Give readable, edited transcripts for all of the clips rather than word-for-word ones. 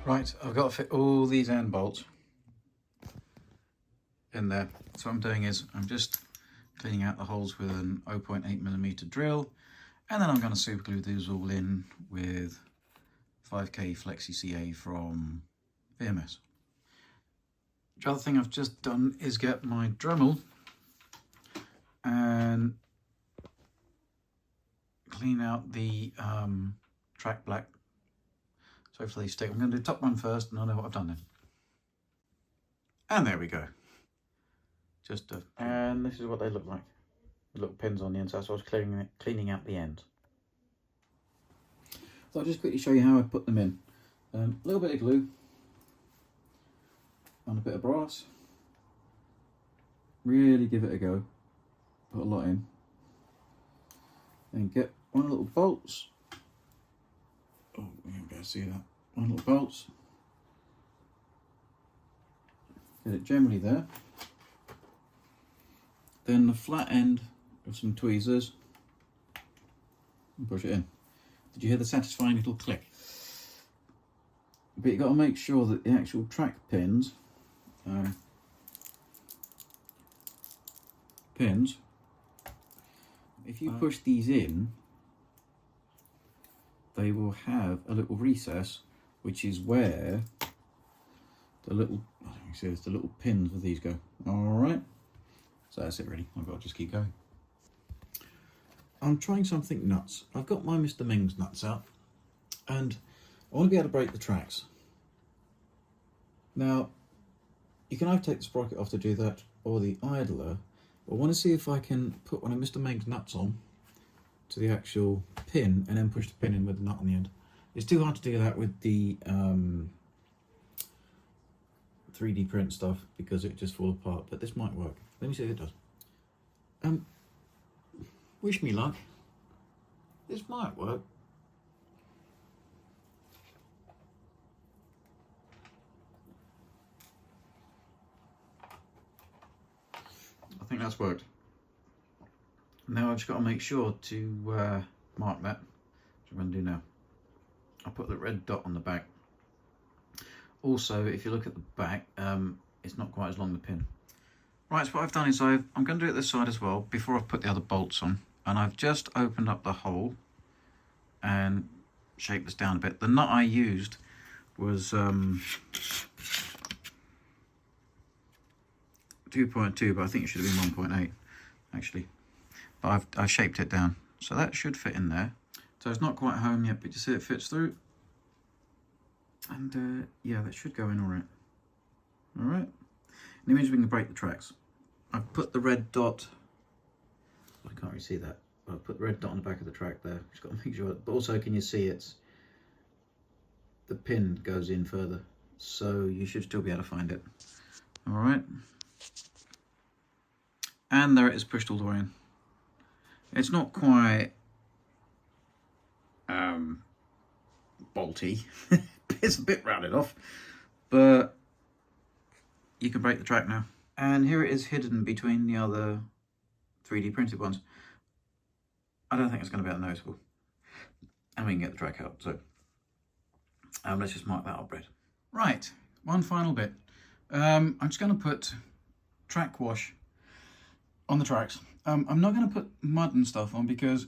Right, I've got to fit all these end bolts in there. So what I'm doing is I'm just cleaning out the holes with an 0.8mm drill, and then I'm going to super glue these all in with 5K Flexi CA from VMS. The other thing I've just done is get my Dremel and clean out the track black. So hopefully they stick. I'm going to do the top one first and I know what I've done then. And there we go. And this is what they look like. The little pins on the inside, so I was cleaning out the ends. So I'll just quickly show you how I put them in. A little bit of glue on a bit of brass. Really give it a go. Put a lot in. Then get one of the little bolts. Oh, you won't be able to see that. One little bolts. Get it generally there. Then the flat end of some tweezers. And push it in. Did you hear the satisfying little click? But you've got to make sure that the actual track pins, if you push these in, they will have a little recess, which is where the little, I don't know, see, the little pins with these go. All right, so that's it really. I've got to just keep going. I'm trying something nuts. I've got my Mr. Mengs Nuts out, and I want to be able to break the tracks. Now, you can either take the sprocket off to do that, or the idler. But I want to see if I can put one of Mr. Mengs Nuts on to the actual pin, and then push the pin in with the nut on the end. It's too hard to do that with the 3D print stuff because it just falls apart, but this might work. Let me see if it does. Wish me luck. This might work. I think that's worked. Now I've just got to make sure to mark that, which I'm going to do now. I'll put the red dot on the back. Also, if you look at the back, it's not quite as long the pin. Right, so what I've done is I'm going to do it this side as well before I've put the other bolts on. And I've just opened up the hole and shaped this down a bit. The nut I used was 2.2, but I think it should have been 1.8 actually. But I've shaped it down, so that should fit in there. So it's not quite home yet, but you see it fits through. And yeah, that should go in all right. All right. And it means we can break the tracks. I've put the red dot. I can't really see that. But I've put the red dot on the back of the track there. Just got to make sure. But also, can you see the pin goes in further, so you should still be able to find it. All right. And there it is, pushed all the way in. It's not quite bolty. It's a bit rounded off, but you can break the track now. And here it is hidden between the other 3D printed ones. I don't think it's going to be that noticeable. And we can get the track out, so let's just mark that up red. Right, one final bit. I'm just going to put track wash on the tracks. I'm not going to put mud and stuff on because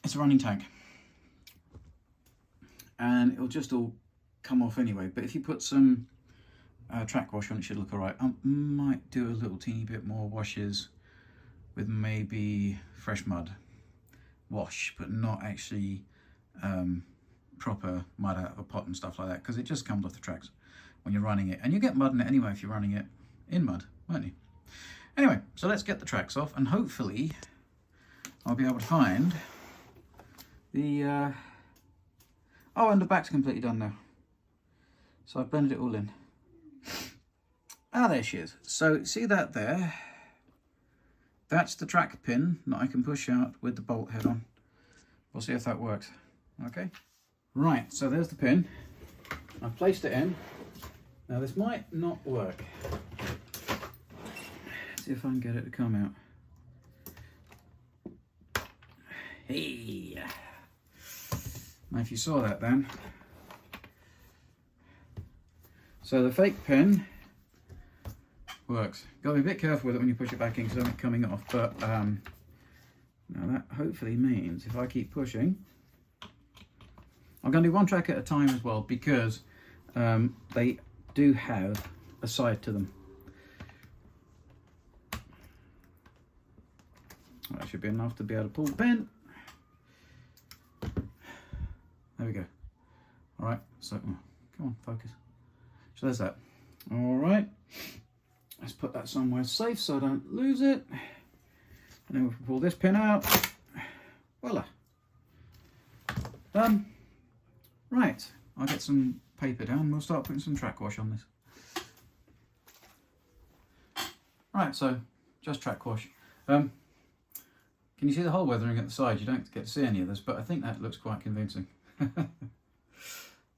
it's a running tank. And it'll just all come off anyway. But if you put some track wash on, it should look all right. I might do a little teeny bit more washes with maybe fresh mud wash, but not actually proper mud out of a pot and stuff like that, because it just comes off the tracks when you're running it. And you get mud in it anyway if you're running it in mud, won't you? Anyway, so let's get the tracks off, and hopefully I'll be able to find the... Oh, and the back's completely done now. So I've blended it all in. Ah, there she is. So see that there? That's the track pin that I can push out with the bolt head on. We'll see if that works. Okay. Right, so there's the pin. I've placed it in. Now this might not work. See if I can get it to come out. Hey! Now if you saw that then, So the fake pin works. Got to be a bit careful with it when you push it back in because it's coming off. But now that hopefully means if I keep pushing, I'm going to do one track at a time as well because they do have a side to them. That should be enough to be able to pull the pin. There we go. All right, so come on, focus. So there's that. All right, let's put that somewhere safe so I don't lose it. And then we'll pull this pin out. Voila. Done. Right, I'll get some paper down and we'll start putting some track wash on this. Right, so just track wash. Can you see the hole weathering at the side? You don't get to see any of this, but I think that looks quite convincing.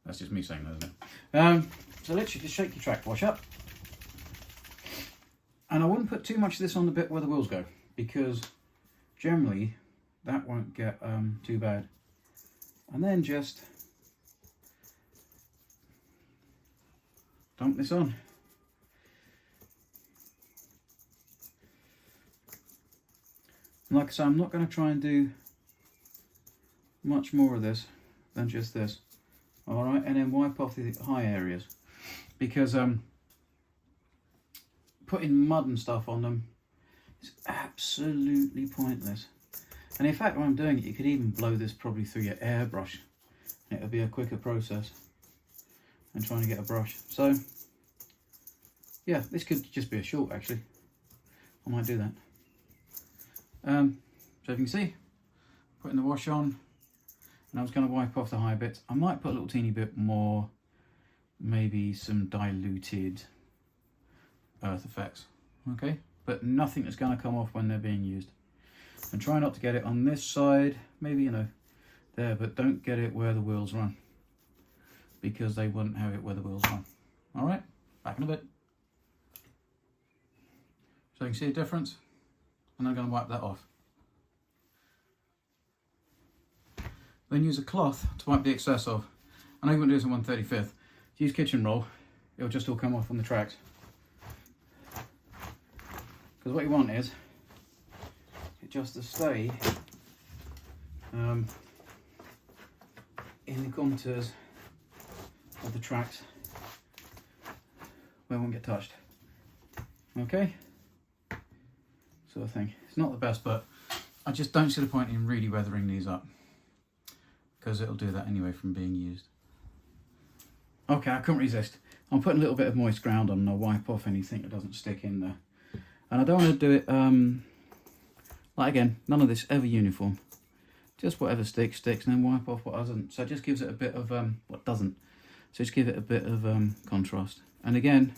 That's just me saying that, isn't it? So literally just shake your track wash up. And I wouldn't put too much of this on the bit where the wheels go, because generally that won't get too bad. And then just dump this on. And like I say, I'm not going to try and do much more of this than just this. All right, and then wipe off the high areas, because putting mud and stuff on them is absolutely pointless. And in fact, when I'm doing it, you could even blow this probably through your airbrush. It'll be a quicker process than trying to get a brush. So yeah, this could just be a short actually. I might do that. So if you can see, putting the wash on, and I was going to wipe off the high bits. I might put a little teeny bit more, maybe some diluted earth effects, okay? But nothing that's going to come off when they're being used. And try not to get it on this side, maybe, you know, there, but don't get it where the wheels run, because they wouldn't have it where the wheels run. All right, back in a bit. So you can see the difference, and I'm going to wipe that off. Then use a cloth to wipe the excess off. I know you wouldn't do this in 1/35. Use kitchen roll, it'll just all come off on the tracks. Because what you want is it just to stay in the contours of the tracks where it won't get touched. Okay? Sort of thing. It's not the best, but I just don't see the point in really weathering these up, because it'll do that anyway from being used. Okay, I couldn't resist. I'm putting a little bit of moist ground on and I'll wipe off anything that doesn't stick in there. And I don't want to do it, like again, none of this ever uniform. Just whatever sticks, and then wipe off what doesn't. So it just gives it a bit of, what doesn't. So just give it a bit of contrast. And again,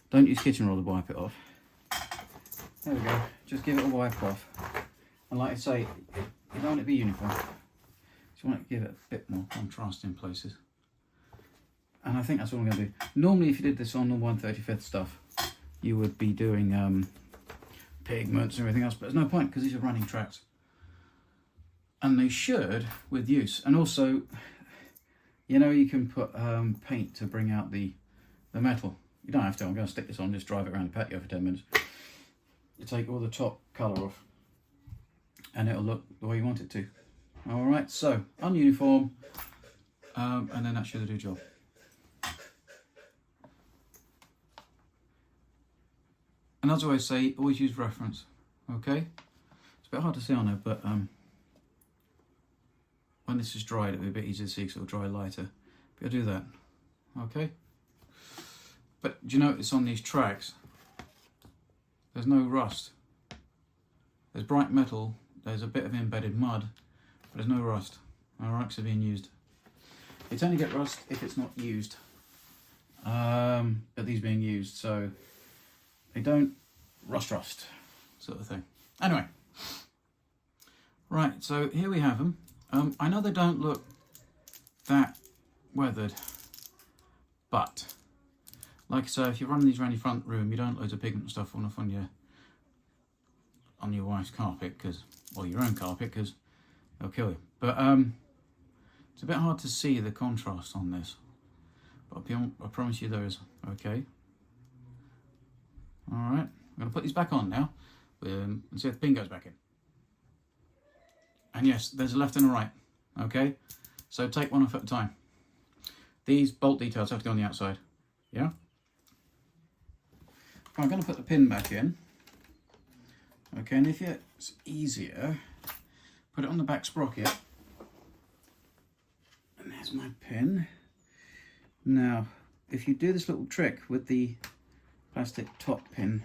don't use kitchen roll to wipe it off. There we go, just give it a wipe off. And like I say, you don't want it to be uniform. You want to give it a bit more contrast in places. And I think that's what I'm going to do. Normally if you did this on the 1/35 stuff, you would be doing pigments and everything else, but there's no point because these are running tracks. And they should with use. And also, you know, you can put paint to bring out the metal. You don't have to. I'm going to stick this on, just drive it around the patio for 10 minutes. You take all the top colour off and it'll look the way you want it to. All right, so ununiform, and then that should do the job. And as I always say, always use reference, okay? It's a bit hard to see on it, but when this is dried, it'll be a bit easier to see because it'll dry lighter. But I'll do that, okay? But do you notice on these tracks, there's no rust. There's bright metal, there's a bit of embedded mud, but there's no rust. Our racks are being used. It's only get rust if it's not used. But these being used, so they don't rust sort of thing. Anyway, right, so here we have them. I know they don't look that weathered, but like I say, if you're running these around your front room, you don't want loads of pigment and stuff on your wife's carpet, because, well, your own carpet, because they'll kill you. But it's a bit hard to see the contrast on this. But I promise you there is. Okay. Alright, I'm going to put these back on now and see if the pin goes back in. And yes, there's a left and a right. Okay, so take one off at a time. These bolt details have to go on the outside. Yeah? I'm going to put the pin back in. Okay, and if it's easier, put it on the back sprocket. And there's my pin. Now, if you do this little trick with the plastic top pin,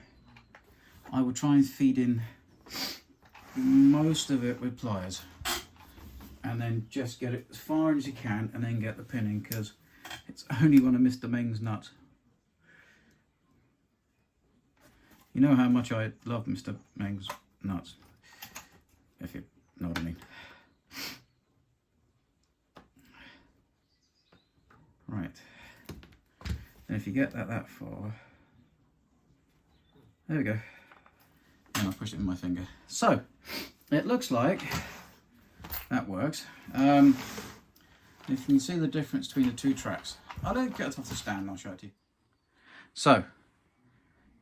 I will try and feed in most of it with pliers. And then just get it as far as you can and then get the pin in, because it's only one of Mr. Mengs Nuts. You know how much I love Mr. Mengs Nuts, if you know what I mean. Right, and if you get that far, there we go. And I'll push it with my finger. So, it looks like that works. If you can see the difference between the two tracks, I don't get it off the stand, I'll show it to you. So,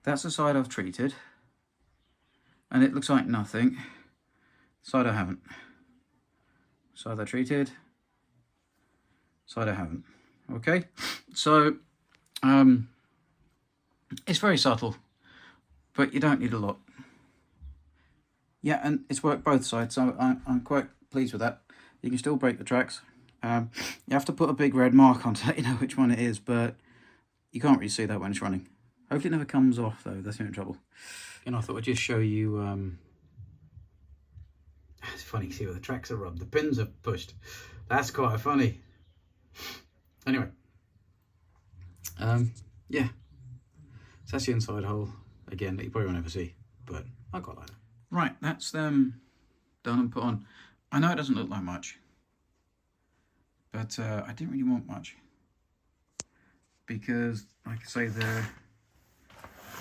that's the side I've treated, and it looks like nothing. Side I haven't. Side I treated, side I haven't. Okay, so it's very subtle, but you don't need a lot. Yeah, and it's worked both sides, so I'm quite pleased with that. You can still break the tracks. You have to put a big red mark on to let you know which one it is, but you can't really see that when it's running. Hopefully it never comes off though, that's the only trouble. And I thought I'd just show you, it's funny, see where the tracks are rubbed, the pins are pushed. That's quite funny. Anyway, yeah, so that's the inside hole, again, that you probably won't ever see, but I quite like it. Right, that's them done and put on. I know it doesn't look like much, but I didn't really want much, because, like I say,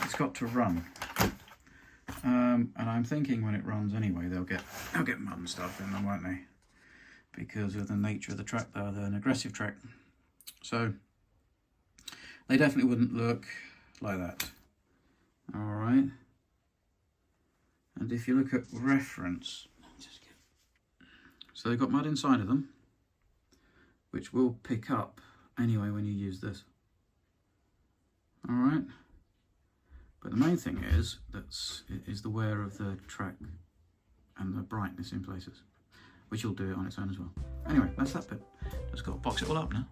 it's got to run, and I'm thinking when it runs anyway, they'll get mud and stuff in them, won't they? Because of the nature of the track, they're an aggressive track, so they definitely wouldn't look like that. All right, and if you look at reference, so they've got mud inside of them, which will pick up anyway when you use this. All right. But the main thing is the wear of the track and the brightness in places, which will do it on its own as well. Anyway, that's that bit. Just got to box it all up now.